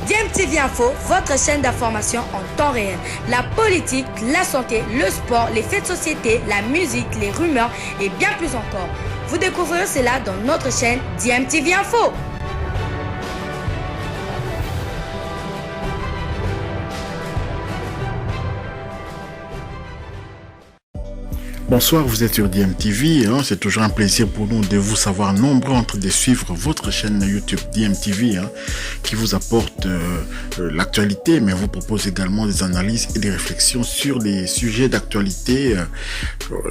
DMTV Info, votre chaîne d'information en temps réel. La politique, la santé, le sport, les faits de société, la musique, les rumeurs et bien plus encore. Vous découvrirez cela dans notre chaîne DMTV Info. Bonsoir, vous êtes sur DMTV, c'est toujours un plaisir pour nous de vous savoir nombreux en train de suivre votre chaîne YouTube DMTV qui vous apporte l'actualité mais vous propose également des analyses et des réflexions sur des sujets d'actualité,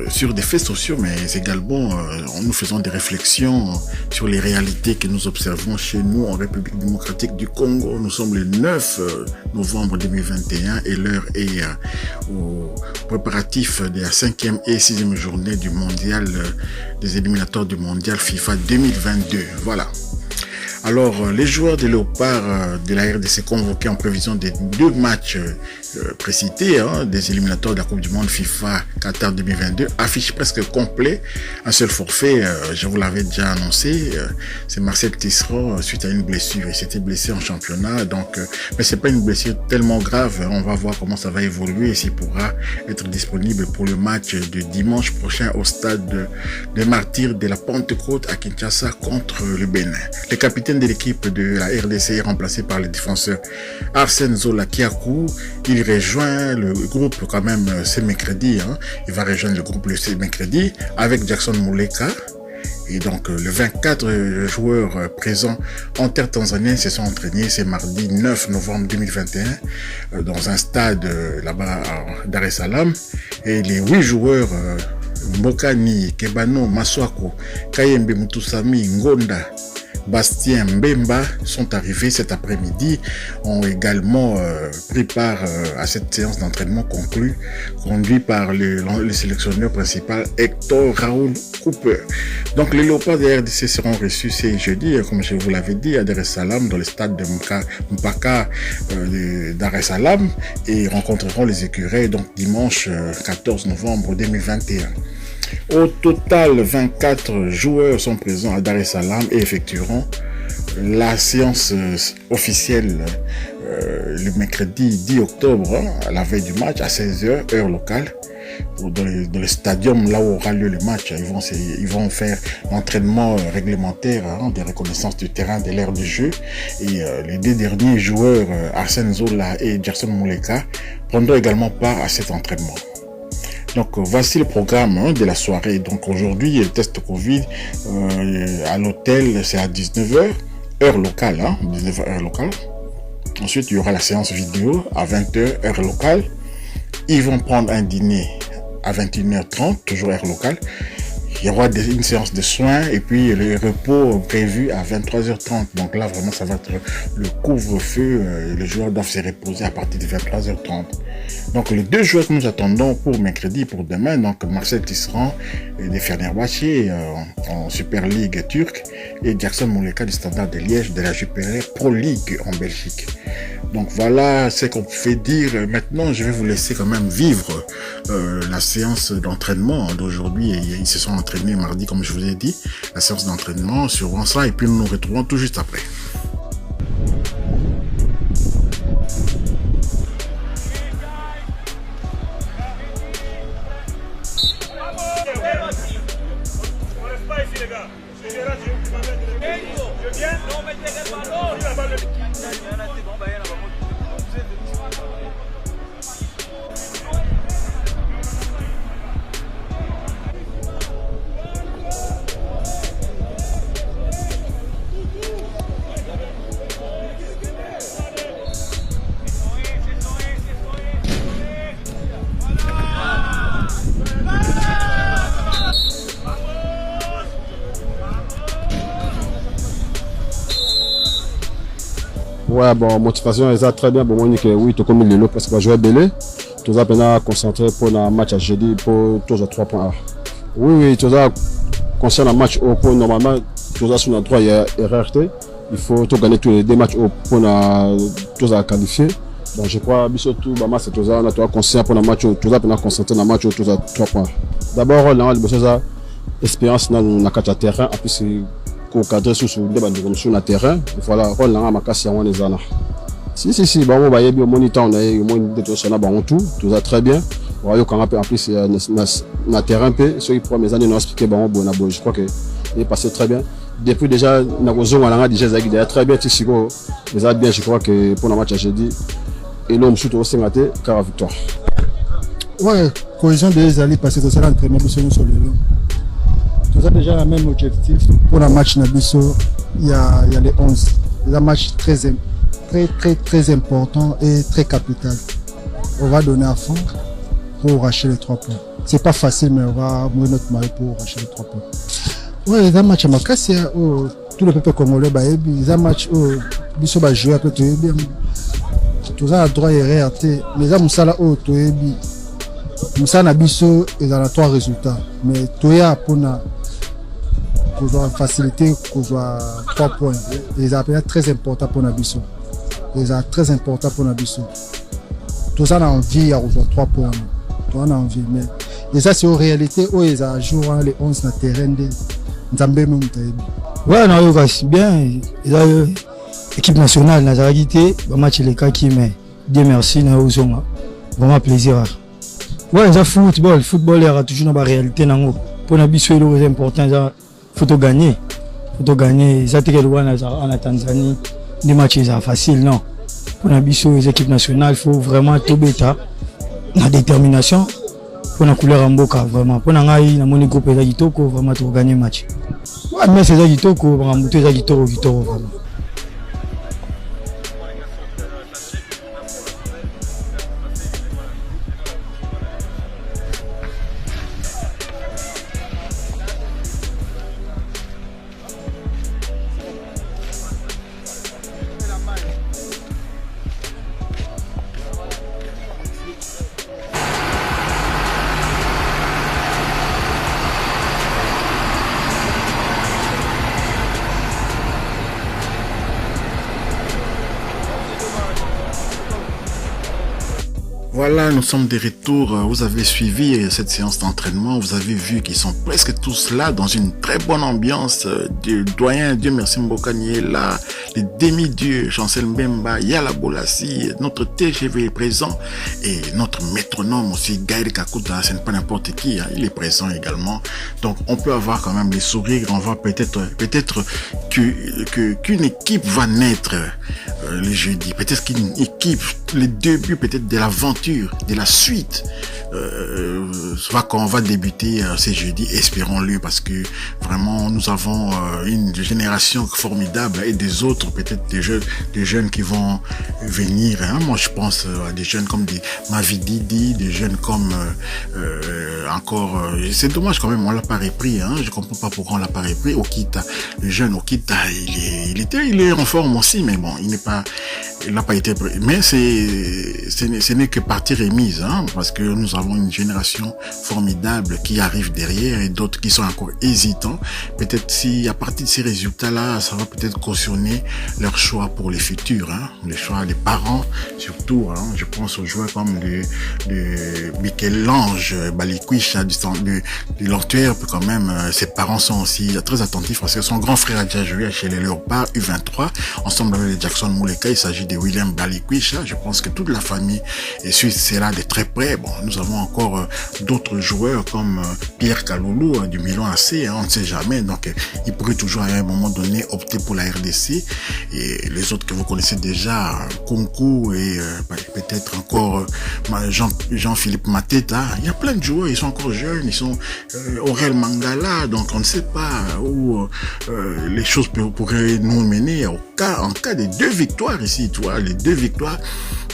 sur des faits sociaux mais également nous faisons des réflexions sur les réalités que nous observons chez nous en République démocratique du Congo. Nous sommes le 9 novembre 2021 et l'heure est au préparatif de la 5e et 6e journée du mondial, des éliminatoires du mondial FIFA 2022. Voilà. Alors, les joueurs des Léopards de la RDC convoqués en prévision des deux matchs précités des éliminatoires de la Coupe du Monde FIFA Qatar 2022 affichent presque complet. Un seul forfait, je vous l'avais déjà annoncé, c'est Marcel Tisserand suite à une blessure. Il s'était blessé en championnat, donc mais c'est pas une blessure tellement grave. On va voir comment ça va évoluer et s'il pourra être disponible pour le match de dimanche prochain au stade de Martyrs de la Pentecôte à Kinshasa contre le Bénin. Le capitaine de l'équipe de la RDC est remplacé par le défenseur Arsène Zola Kiakou. Il rejoint le groupe quand même ce mercredi. Il va rejoindre le groupe ce mercredi avec Jackson Muleka. Et donc, le 24 joueurs présents en terre tanzanienne se sont entraînés ce mardi 9 novembre 2021 dans un stade là-bas à Dar es Salaam. Et les 8 joueurs Mbokani, Kebano, Maswako, Kayembe Mutusami, Ngonda, Bastien Mbemba sont arrivés cet après-midi, ont également pris part à cette séance d'entraînement conduit par le sélectionneur principal Hector Raoul Cooper. Donc les Léopards de RDC seront reçus ce jeudi, comme je vous l'avais dit, à Dar es Salaam, dans le stade de Mpaka Dar es Salaam, et rencontreront les Écureuils donc dimanche 14 novembre 2021. Au total, 24 joueurs sont présents à Dar es Salaam et effectueront la séance officielle le mercredi 10 octobre, à la veille du match, à 16h, heure locale, dans le stadium là où aura lieu le match. Ils vont faire l'entraînement réglementaire des reconnaissances du terrain de l'aire de jeu. Et les deux derniers joueurs, Arsène Zola et Jackson Muleka, prendront également part à cet entraînement. Donc voici le programme de la soirée. Donc aujourd'hui, le test Covid à l'hôtel, c'est à 19h, heure locale, 19h heure locale. Ensuite, il y aura la séance vidéo à 20h, heure locale. Ils vont prendre un dîner à 21h30, toujours heure locale. Il y aura une séance de soins et puis le repos prévu à 23h30. Donc là, vraiment, ça va être le couvre-feu. Les joueurs doivent se reposer à partir de 23h30. Donc les deux joueurs que nous attendons pour mercredi, pour demain, donc Marcel Tisserand de Fenerbahçe en Super League turque et Jackson Muleka du Standard de Liège de la Jupiler Pro League en Belgique. Donc voilà ce qu'on fait dire. Maintenant, je vais vous laisser quand même vivre la séance d'entraînement d'aujourd'hui. Ils se sont entraînés mardi, comme je vous ai dit, la séance d'entraînement sur ça, et puis nous nous retrouvons tout juste après. Ouais, bon, motivation est très bien. Bon, moi, oui, tout comme il est là, parce que je vais belé. Tout ça, maintenant, concentré pour le match à jeudi pour tous les 3 points. Oui, tout ça, concernant le match au point, normalement, tout ça, sur le 3, il y a RRT. Il faut tout gagner tous les 2 matchs au point, tout ça qualifié. Donc, je crois, surtout, c'est tout ça, on a tout conscient pour le match, tout ça, pour concentrer dans le match, tout ça, 3 points. D'abord, on a l'expérience dans le terrain, après, c'est cadre sur le débat sur le terrain. Voilà, on a ma casse à les ana. Si, bah, on va y aller au moniteur, on a eu tout ça très bien. En plus, na terrain, ceux qui prennent mes années, nous expliqué, je crois qu'il est passé très bien. Depuis déjà, nous avons déjà très bien, bien, je crois que pour le match, j'ai dit, et l'homme shoot aussi maté, car victoire. Ouais, cohésion des alliés passés dans l'entraînement sur le long. Nous avons déjà le même objectif. Pour le match Nabiso, il y a les 11. C'est un match très important et très capital. On va donner à fond pour racheter les 3 points. C'est pas facile, mais on va mourir notre maillot pour racheter les 3 points. Oui, c'est un match à Makassi, tout le peuple congolais, c'est un match où Biso va jouer après tout bien. Tout ça a droit et réalité. Mais ça, Moussala, tout est bien. Moussala Biso, il y a 3 résultats. Mais tout est à pour faciliter, pour 3 points. Les appels très important pour Nabiso. Les appels très important pour Nabiso. Tout ça, on a envie à 3 points. Tout ça, on a envie. Mais et ça, c'est en réalité où ils jouent les 11 sur le terrain de Nzambé. Ouais, non, bien. L'équipe nationale, n'a pas quitté. Le match, les cas qui met. Dieu merci, nous avons vraiment plaisir. Ouais, le football il y a toujours une réalité. Pour Nabiso, il est important. Il faut gagner. Ça, c'est en Tanzanie. Les matchs, c'est facile, non. Pour Nabiso, les équipes nationales, il faut vraiment tout bêta. La détermination. Pour la couleur en boca, vraiment. Pour la mon groupe, vraiment, pour gagner le match. Ouais, mais c'est ça qui toque, vraiment, vraiment. Voilà, nous sommes de retour. Vous avez suivi cette séance d'entraînement. Vous avez vu qu'ils sont presque tous là dans une très bonne ambiance. Du doyen, Dieu merci Mbokani est là. Les demi-dieux, Chancel Mbemba, Yala Bolassi, notre TGV est présent. Et notre métronome aussi, Gaël Kakuta, ce n'est pas n'importe qui, hein, il est présent également. Donc on peut avoir quand même les sourires. On va peut-être qu'une équipe va naître le jeudi. Peut-être qu'une équipe, les débuts peut-être de l'aventure, de la suite, soit qu'on va débuter ce jeudi, espérons-le, parce que vraiment nous avons une génération formidable et des autres peut-être des jeunes qui vont venir. Hein. Moi je pense à des jeunes comme des Mavididi, des jeunes comme encore. C'est dommage quand même, on l'a pas repris. Hein. Je comprends pas pourquoi on l'a pas repris. Okita, le jeune Okita, il est en forme aussi, mais bon, il n'a pas été pris. Mais ce n'est que partie remise, hein, parce que nous avons une génération formidable qui arrive derrière et d'autres qui sont encore hésitants. Peut-être si à partir de ces résultats-là, ça va peut-être cautionner leur choix pour les futurs, hein, les choix des parents surtout. Hein. Je pense aux joueurs comme le Michel-Ange Balikwisha de l'Antwerp quand même. Ses parents sont aussi très attentifs parce que son grand frère a déjà joué chez les Léopards U23 ensemble avec les Jackson Mouleka. Il s'agit de William Balikwisha. Je pense que toute la famille c'est là de très près. Bon, nous avons encore d'autres joueurs comme Pierre Kaloulou du Milan AC, hein, on ne sait jamais. Donc, il pourrait toujours à un moment donné opter pour la RDC. Et les autres que vous connaissez déjà, Kunku et peut-être encore Jean-Philippe Mateta. Il y a plein de joueurs, ils sont encore jeunes, ils sont Aurel Mangala. Donc, on ne sait pas où les choses pourraient nous mener. En cas de 2 victoires ici, tu vois, les 2 victoires,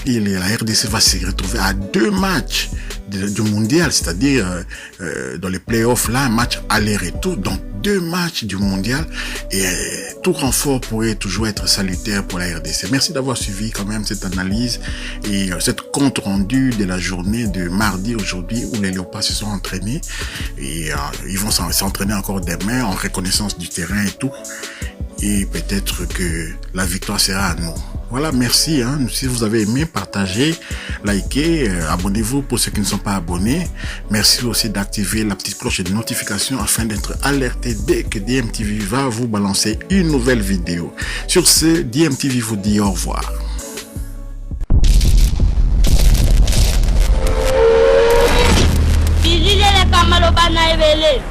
et la RDC va se retrouver à 2 matchs du mondial, c'est-à-dire dans les playoffs là, un match aller-retour, donc 2 matchs du mondial, et tout renfort pourrait toujours être salutaire pour la RDC. Merci d'avoir suivi quand même cette analyse et cette compte rendu de la journée de mardi aujourd'hui où les Léopards se sont entraînés et ils vont s'entraîner encore demain en reconnaissance du terrain et tout. Et peut-être que la victoire sera à nous. Voilà, merci. Hein. Si vous avez aimé, partagez, likez, abonnez-vous pour ceux qui ne sont pas abonnés. Merci aussi d'activer la petite cloche de notification afin d'être alerté dès que DMTV va vous balancer une nouvelle vidéo. Sur ce, DMTV vous dit au revoir. bana ebele